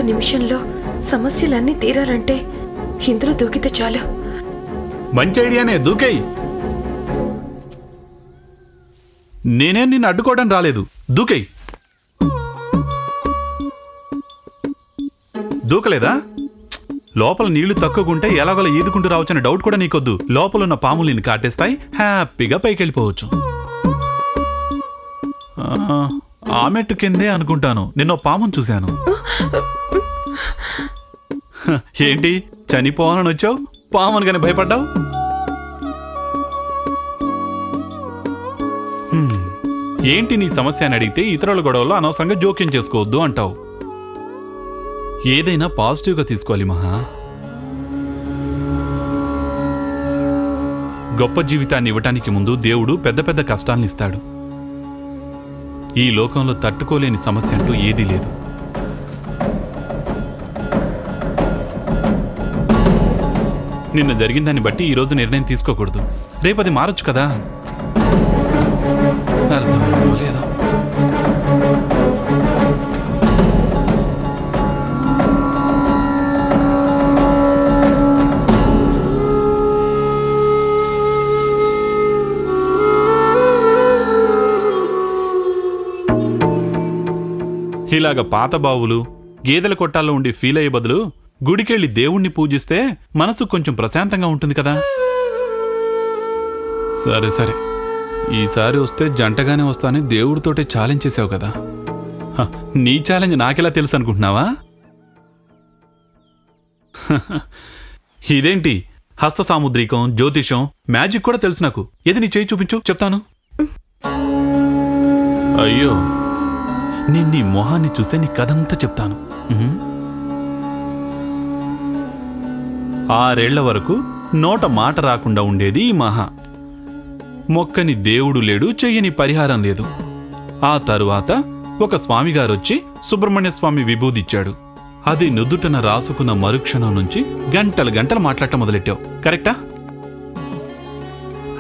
నిమిషంలో సమస్యలన్నీ తీరాలంటే ఇందులో దూకితే చాలు. మంచి ఐడియానే, దూకేయ్. నేనే నిన్ను అడ్డుకోవడం రాలేదు, దూకేయ్. దూకలేదా? లోపల నీళ్లు తక్కువకుంటే ఎలాగోలా ఈదుకుంటూ రావచ్చని డౌట్ కూడా నీకొద్దు. లోపలున్న పాములు నిన్ను కాటేస్తాయి, హ్యాపీగా పైకి వెళ్ళిపోవచ్చు. ఆ మెట్టు కిందే అనుకుంటాను నిన్న పామును చూశాను. ఏంటి చనిపోవాలని వచ్చావు, పామును కానీ భయపడ్డావు? ఏంటి నీ సమస్య అని అడిగితే ఇతరుల గొడవలో అనవసరంగా జోక్యం చేసుకోవద్దు అంటావు. ఏదైనా పాజిటివ్గా తీసుకోవాలి మహా. గొప్ప జీవితాన్ని ఇవ్వటానికి ముందు దేవుడు పెద్ద పెద్ద కష్టాలను ఇస్తాడు. ఈ లోకంలో తట్టుకోలేని సమస్య అంటూ ఏదీ లేదు. నిన్న జరిగిందాన్ని బట్టి ఈరోజు నిర్ణయం తీసుకోకూడదు, రేపది మారొచ్చు కదా. అర్థమైపోలేదా? ఇలాగ పాత బావులు గేదెల కొట్టాల్లో ఉండి ఫీల్ అయ్యే బదులు గుడికెళ్ళి దేవుణ్ణి పూజిస్తే మనసు కొంచెం ప్రశాంతంగా ఉంటుంది కదా. సరే సరే, ఈసారి వస్తే జంటగానే వస్తానని దేవుడితోటే ఛాలెంజ్ చేసావు కదా. నీ ఛాలెంజ్ నాకెలా తెలుసు అనుకుంటున్నావా? ఇదేంటి హస్త సాముద్రికం, జ్యోతిషం, మ్యాజిక్ కూడా తెలుసు నాకు. ఏది నీ చేయి చూపించు, చెప్తాను. అయ్యో, నేను నీ మొహాన్ని చూసే నీ కథంతా చెప్తాను. 6 ఏళ్ల వరకు నోట మాట రాకుండా ఉండేది ఈ మహా. మొక్కని దేవుడు లేడు, చెయ్యని పరిహారం లేదు. ఆ తరువాత ఒక స్వామిగారొచ్చి సుబ్రహ్మణ్య స్వామి విభూదిచ్చాడు. అది నుదుటన రాసుకున్న మరుక్షణం నుంచి గంటలు గంటలు మాట్లాడటం మొదలెట్టావు. కరెక్టా?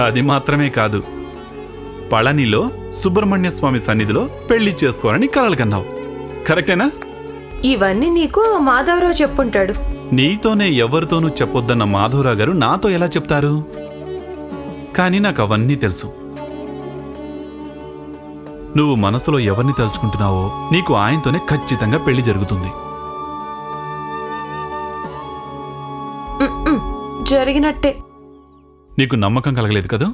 అది మాత్రమే కాదు, పళనిలో సుబ్రహ్మణ్య స్వామి సన్నిధిలో పెళ్లి చేసుకోవాలని కలలు కన్నావు. కరెక్టేనా? ఇవన్నీ నీకు మాధవరావు చెప్పుంటాడు. నీతోనే ఎవరితోనూ చెప్పొద్దన్న మాధవరావు గారు నాతో ఎలా చెప్తారు? కానీ నాకు అవన్నీ తెలుసు. నువ్వు మనసులో ఎవరిని తలుచుకుంటున్నావో నీకు ఆయనతోనే ఖచ్చితంగా పెళ్లి జరుగుతుంది. జరిగినట్టే. నీకు నమ్మకం కలగలేదు కదా?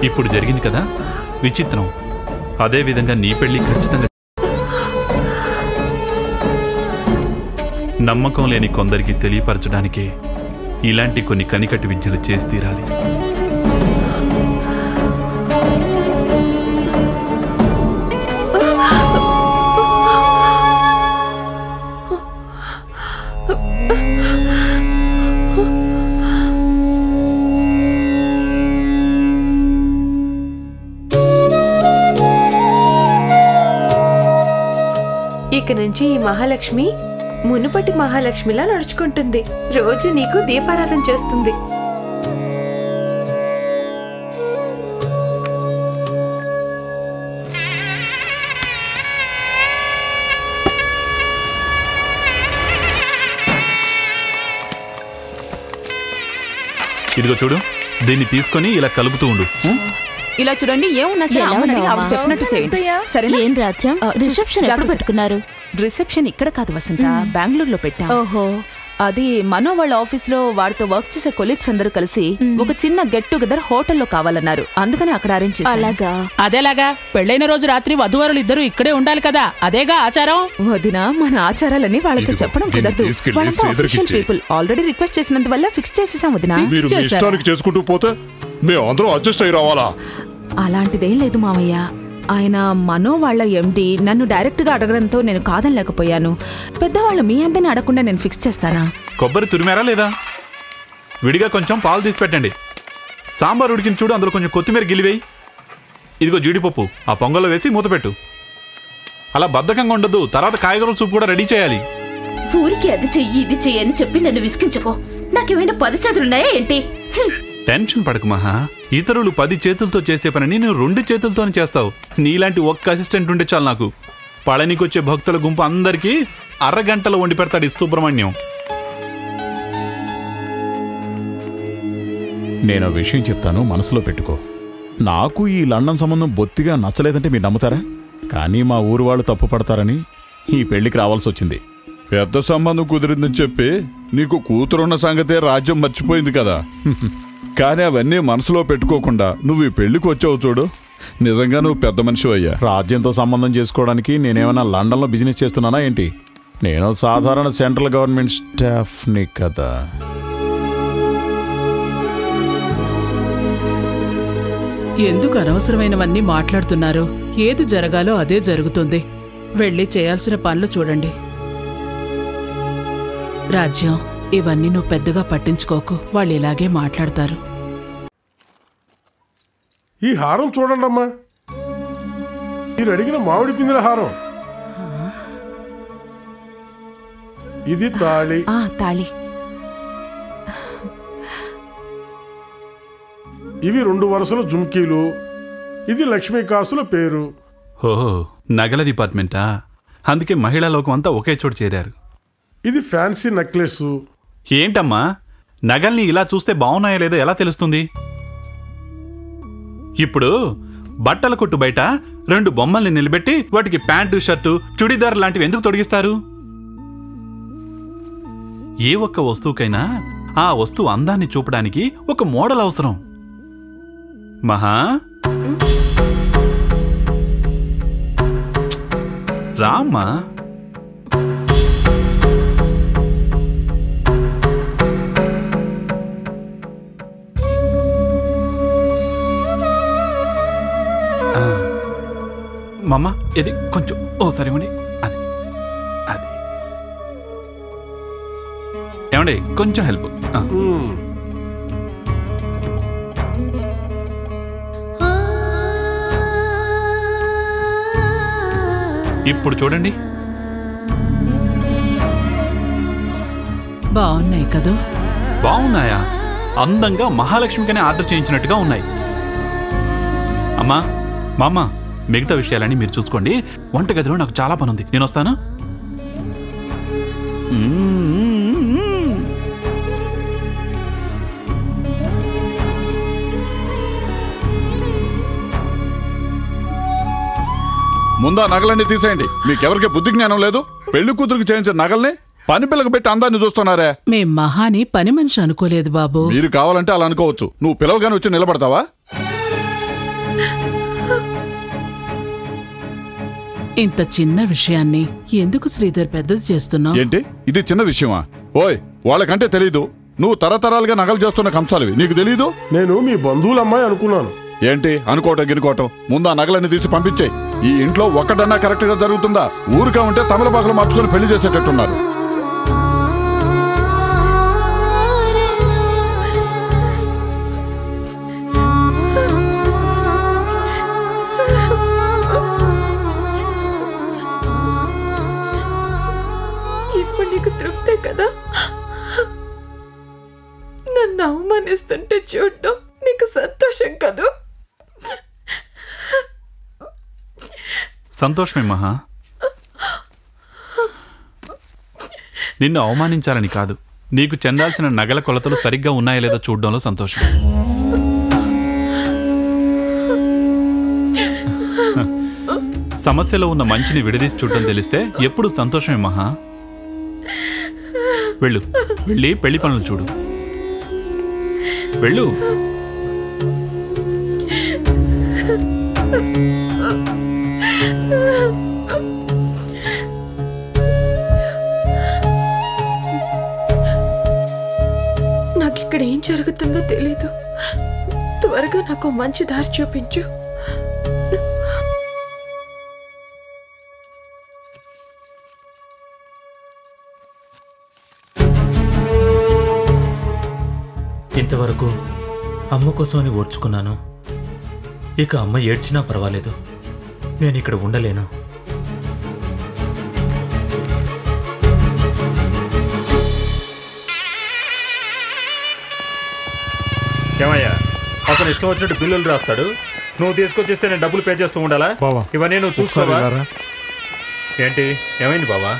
ఇప్పుడు జరిగింది కదా విచిత్రం. అదే విధంగా నీ పెళ్లి ఖచ్చితంగా. నమ్మకం లేని కొందరికి తెలియపరచడానికే ఇలాంటి కొన్ని కనికట్టి విద్యలు చేసి తీరాలి. ఇక నుంచి ఈ మహాలక్ష్మి మునుపటి మహాలక్ష్మిలా నడుచుకుంటుంది. రోజు నీకు దీపారాధన చేస్తుంది. ఇదిగో చూడు, దీన్ని తీసుకొని ఇలా కలుపుతూ ఉండు. ఇలా చూడండి, ఏమున్నా సరే అమ్మని ఆవిడ చెప్పినట్టు చేయండి. సరేనా? ఏం రాజ్యం, రిసెప్షన్ ఎప్పుడు పెట్టుకున్నారు? రిసెప్షన్ ఇక్కడ కాదు వసంత, బెంగళూరులో పెట్టాం. ఓహో, అది మనో వాళ్ళ ఆఫీస్ లో వాడితో వర్క్ చేసే కొలీగ్స్ అందరూ కలిసి ఒక చిన్న గెట్ టుగెదర్ హోటల్లో కావాలన్నారు. అందుకని అక్కడ అరేంజ్ చేశాం. అలాగా? అదేలాగా పెళ్ళైన రోజు రాత్రి వధువరులు ఇద్దరు ఇక్కడే ఉండాలి కదా, అదేగా ఆచారం. వదిన, మన ఆచారాలని వాళ్ళతో చెప్పడం కుదరదు. వాళ్ళంతా ఆఫీషియల్ పీపుల్. ఆల్రెడీ రిక్వెస్ట్ చేసినందువల్ల ఫిక్స్ చేసేసాం వదిన. మీరు మీ ఇష్టానికి చేసుకుంటూ పోతే మేము అందరం అడ్జస్ట్ అయ్యి రావాలా? అలాంటిదేం లేదు మామయ్య. ఆయన మనో వాళ్ళ ఎండి నన్ను డైరెక్ట్ గా అడగడంతో నేను కాదనలేకపోయాను. పెద్దవాళ్ళు మీ అందరిని అడగకుండా నేను ఫిక్స్ చేస్తానా? కొబ్బరి తురిమారా లేదా? విడిగా కొంచెం పాలు తీసి పెట్టండి. సాంబార్ ఉడికిన చూడు, అందులో కొంచెం కొత్తిమీర గిలివేయి. ఇదిగో జీడిపప్పు ఆ పొంగల్లో వేసి మూతపెట్టు. అలా బద్ధకంగా ఉండదు, తర్వాత కాయగూరల సూప్ కూడా రెడీ చేయాలి. ఊరికి అది చెయ్యి ఇది చెయ్యి అని చెప్పి నన్ను విసిగించుకో. నాకేమైనా 10 చేతులున్నాయా ఏంటి? టెన్షన్ పడకు మహా. ఇతరులు 10 చేతులతో చేసే పనిని నేను 2 చేతులతోనే చేస్తావు. నీలాంటి ఒక్క అసిస్టెంట్ ఉంటే చాలు నాకు. పళనికొచ్చే భక్తుల గుంపు అందరికీ అరగంటలో వండి పెడతాడు ఈ సుబ్రహ్మణ్యం. నేను విషయం చెప్తాను, మనసులో పెట్టుకో. నాకు ఈ లండన్ సంబంధం బొత్తిగా నచ్చలేదంటే మీరు నమ్ముతారా? కానీ మా ఊరు వాళ్ళు తప్పు పడతారని ఈ పెళ్లికి రావాల్సి వచ్చింది. పెద్ద సంబంధం కుదిరిందని చెప్పి నీకు కూతురున్న సంగతే రాజ్యం మర్చిపోయింది కదా. కానీ అవన్నీ మనసులో పెట్టుకోకుండా నువ్వు ఈ పెళ్లికి వచ్చావు చూడు, నిజంగా నువ్వు పెద్ద మనిషి అయ్యా. రాజ్యంతో సంబంధం చేసుకోవడానికి నేనేమైనా లండన్లో బిజినెస్ చేస్తున్నానా ఏంటి? నేను సాధారణ సెంట్రల్ గవర్నమెంట్ స్టాఫ్ని కదా. ఎందుకు అనవసరమైనవన్నీ మాట్లాడుతున్నారు? ఏది జరగాలో అదే జరుగుతుంది. వెళ్ళి చేయాల్సిన పనులు చూడండి. రాజ్యం, ఇవన్నీ నువ్వు పెద్దగా పట్టించుకోకు, వాళ్ళు ఇలాగే మాట్లాడతారు. ఈ హారం చూడండమ్మా, మీరు అడిగిన మామిడి పిందెల హారం. ఇది తాళి. తాళి. ఇవి 2 వరుసల జుమ్కీలు. ఇది లక్ష్మీ కాసుల పేరు. ఓహో, నగల డిపార్ట్మెంటా? అందుకే మహిళా లోకం అంతా ఒకే చోటు చేరారు. ఇది ఫ్యాన్సీ నెక్లెస్. ఏంటమ్మా, నగల్ని ఇలా చూస్తే బాగున్నాయో లేదో ఎలా తెలుస్తుంది? ఇప్పుడు బట్టల కొట్టు బయట 2 బొమ్మల్ని నిలబెట్టి వాటికి ప్యాంటు షర్టు చుడిదార్ లాంటివి ఎందుకు తొడిగిస్తారు? ఏ ఒక్క వస్తువుకైనా ఆ వస్తువు అందాన్ని చూపడానికి ఒక మోడల్ అవసరం. మహా, రామ్మా. మమ్మ, ఇది కొంచెం ఓసారి ఇవ్వండి. అది అది ఏమండి, కొంచెం హెల్ప్. ఇప్పుడు చూడండి. బాగున్నాయి కదా? బాగున్నాయా? అందంగా మహాలక్ష్మికనే ఆర్డర్ చేయించినట్టుగా ఉన్నాయి. అమ్మా, మామ, మిగతా విషయాలన్నీ మీరు చూసుకోండి. వంటగదిలో నాకు చాలా పని ఉంది, నేను వస్తాను. ముందా నగలన్నీ తీసేయండి. మీకెవరికి బుద్ధి జ్ఞానం లేదు? పెళ్లి కూతురికి చేయించిన నగల్ని పని పిల్లకి పెట్టి అందాన్ని చూస్తున్నారే. మేం మహాని పని మనిషి అనుకోలేదు బాబు. మీరు కావాలంటే అలా అనుకోవచ్చు. నువ్వు పిలవగానే వచ్చి నిలబడతావా? ఇంత చిన్న విషయాన్ని ఎందుకు శ్రీధర్ పెద్దది చేస్తున్నావు? ఏంటి, ఇది చిన్న విషయమా? ఓయ్, వాళ్ళకంటే తెలీదు. నువ్వు తరతరాలుగా నగలు చేస్తున్న కంసాలివి, నీకు తెలీదు? నేను మీ బంధువులమ్మాయి అనుకున్నాను. ఏంటి అనుకోవటం గినుకోవటం? ముందు ఆ నగలన్నీ తీసి పంపించేయి. ఈ ఇంట్లో ఒక్కటన్నా కరెక్ట్ గా జరుగుతుందా? ఊరికా ఉంటే తమలపాకులు మార్చుకొని పెళ్లి చేసేటట్టున్నారు. ఇప్పుడు నీకు తృప్తే కదా? నన్ను అవమానిస్తుంటే చూడడం నీకు సంతోషం కదూ? సంతోషమే మహా. నిన్ను అవమానించాలని కాదు, నీకు చెందాల్సిన నగల కొలతలు సరిగ్గా ఉన్నాయో లేదో చూడడంలో సంతోషం. సమస్యలో ఉన్న మంచిని విడదీసి చూడడం తెలిస్తే ఎప్పుడు సంతోషమే మహా. వెళ్ళు, వెళ్ళి పెళ్లి పనులు చూడు. వెళ్ళు. నాకిక్కడ ఏం జరుగుతుందో తెలీదు. త్వరగా నాకు మంచి దారి చూపించు. ఇంతవరకు అమ్మ కోసం అని ఓర్చుకున్నాను. ఇక అమ్మ ఏడ్చినా పర్వాలేదు, నేను ఇక్కడ ఉండలేను. ఏమయ్యా, అతను ఇష్టం వచ్చినట్టు బిల్లులు రాస్తాడు, నువ్వు తీసుకొచ్చిస్తే నేను డబ్బులు పే చేస్తూ ఉండాలా? బావా, ఇవన్నీ నువ్వు చూసుకోవా? ఒకసారి రారా? ఏంటి, ఏమైంది బావా?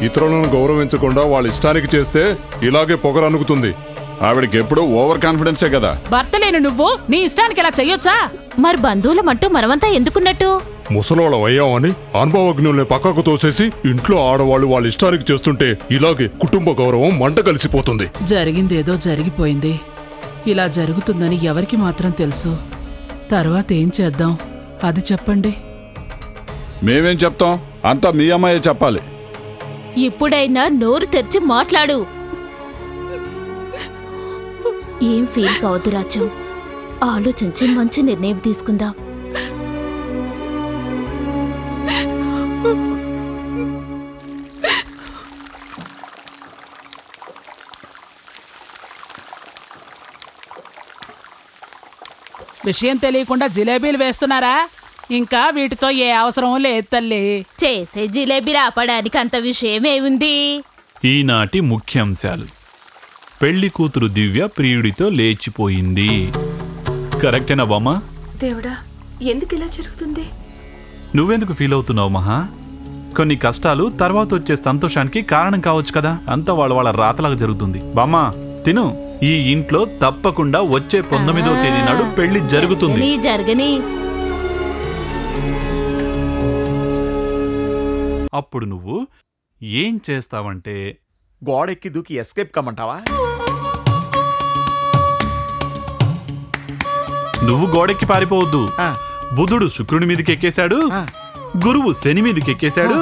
ఇతరులను గౌరవించకుండా వాళ్ళ ఇష్టానికి చేస్తే ఇలాగే పొగరనుకుతుంది. ఆవిడకి ఎప్పుడూ ఓవర్ కాన్ఫిడెన్సే కదా. భర్త లేని నువ్వు నీ ఇష్టానికి ఇలా చెయ్యొచ్చా? మరి బంధువులమంటూ మనమంతా ఎందుకున్నట్టు? ముసలోళ్ళం అయ్యామని అనుభవజ్ఞుల్ని పక్కకు తోసేసి ఇంట్లో ఆడవాళ్ళు వాళ్ళ ఇష్టానికి చేస్తుంటే ఇలాగే కుటుంబ గౌరవం మంట కలిసిపోతుంది. జరిగిందేదో జరిగిపోయింది. ఇలా జరుగుతుందని ఎవరికి మాత్రం తెలుసు? తర్వాత ఏం చేద్దాం అది చెప్పండి. మేమేం చెప్తాం, అంతా మీ అమ్మాయే చెప్పాలి. ఇప్పుడైనా నోరు తెరిచి మాట్లాడు. ఏం ఫీల్ కావద్దు రాజు, ఆలోచించి మంచి నిర్ణయం తీసుకుందాం. విషయం తెలియకుండా జిలేబీలు వేస్తున్నారా? ఇంకా వీటితో ఏ అవసరం లేదు తల్లి. చేసే జిలేబీలు ఆపడానికి అంత విషయమేముంది? ఈనాటి ముఖ్యాంశాలు. పెళ్లి కూతురు దివ్య ప్రియుడితో లేచిపోయింది. కరెక్టేనా బామ్మ? దేవుడా, ఎందుకు ఇలా జరుగుతుంది? నువ్వెందుకు ఫీల్ అవుతున్నావు మహా? కొన్ని కష్టాలు తర్వాత వచ్చే సంతోషానికి కారణం కావచ్చు కదా. అంతా వాళ్ళ రాతలాగా జరుగుతుంది. బామ్మ తిను. ఈ ఇంట్లో తప్పకుండా వచ్చే 19వ తేదీ నాడు పెళ్లి జరుగుతుంది. జరగని అప్పుడు నువ్వు ఏం చేస్తావంటే, గోడెక్కి దూకి ఎస్కేప్ కమ్మంటావా? నువ్వు గోడెక్కి పారిపోవద్దు. బుధుడు శుక్రుని మీదకి ఎక్కేశాడు, గురువు శని మీదకి ఎక్కేశాడు,